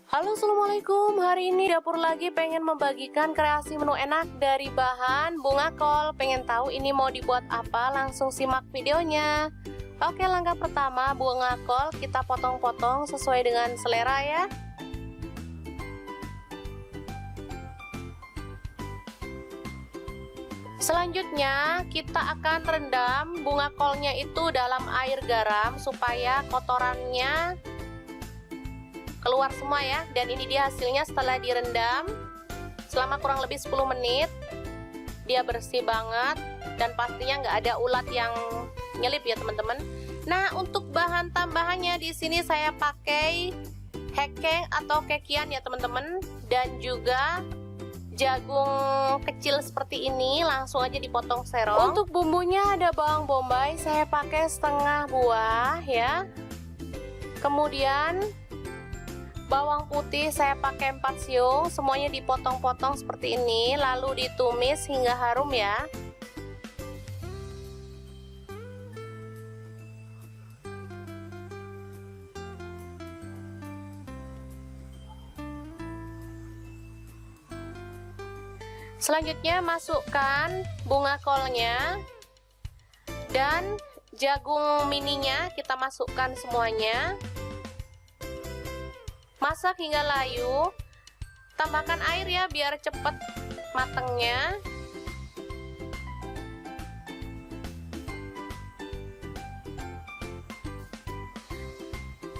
Halo, assalamualaikum. Hari ini dapur lagi pengen membagikan kreasi menu enak dari bahan bunga kol. Pengen tahu ini mau dibuat apa? Langsung simak videonya. Oke, langkah pertama, bunga kol kita potong-potong sesuai dengan selera ya. Selanjutnya kita akan rendam bunga kolnya itu dalam air garam supaya kotorannya keluar semua ya. Dan ini dia hasilnya setelah direndam selama kurang lebih 10 menit. Dia bersih banget dan pastinya nggak ada ulat yang nyelip ya teman-teman. Nah, untuk bahan tambahannya di sini saya pakai hekeng atau kekian ya teman-teman, dan juga jagung kecil seperti ini, langsung aja dipotong serong. Untuk bumbunya ada bawang bombay, saya pakai setengah buah ya. Kemudian bawang putih saya pakai 4 siung, semuanya dipotong-potong seperti ini, lalu ditumis hingga harum ya. Selanjutnya masukkan bunga kolnya dan jagung mininya, kita masukkan semuanya. Masak hingga layu. Tambahkan air ya biar cepat matangnya.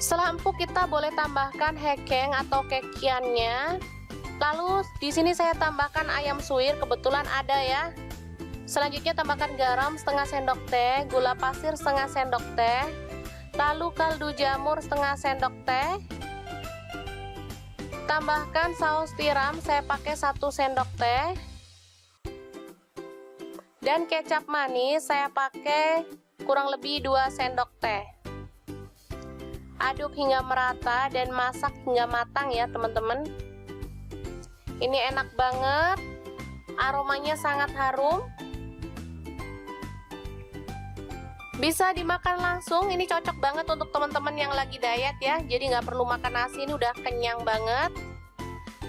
Setelah empuk kita boleh tambahkan hekeng atau kekiannya. Lalu di sini saya tambahkan ayam suwir, kebetulan ada ya. Selanjutnya tambahkan garam setengah sendok teh, gula pasir setengah sendok teh, lalu kaldu jamur setengah sendok teh. Tambahkan saus tiram, saya pakai 1 sendok teh. Dan kecap manis saya pakai kurang lebih 2 sendok teh. Aduk hingga merata dan masak hingga matang ya teman-teman. Ini enak banget, aromanya sangat harum. Bisa dimakan langsung, ini cocok banget untuk teman-teman yang lagi diet ya. Jadi nggak perlu makan nasi, ini udah kenyang banget.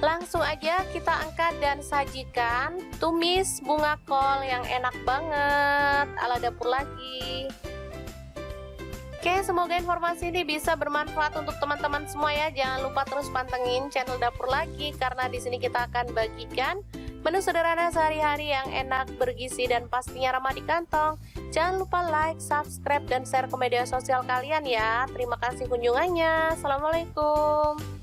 Langsung aja kita angkat dan sajikan tumis bunga kol yang enak banget ala dapur lagi. Oke, semoga informasi ini bisa bermanfaat untuk teman-teman semua ya. Jangan lupa terus pantengin channel dapur lagi, karena di sini kita akan bagikan menu sederhana sehari-hari yang enak, bergizi, dan pastinya ramah di kantong. Jangan lupa like, subscribe, dan share ke media sosial kalian ya. Terima kasih kunjungannya. Assalamualaikum.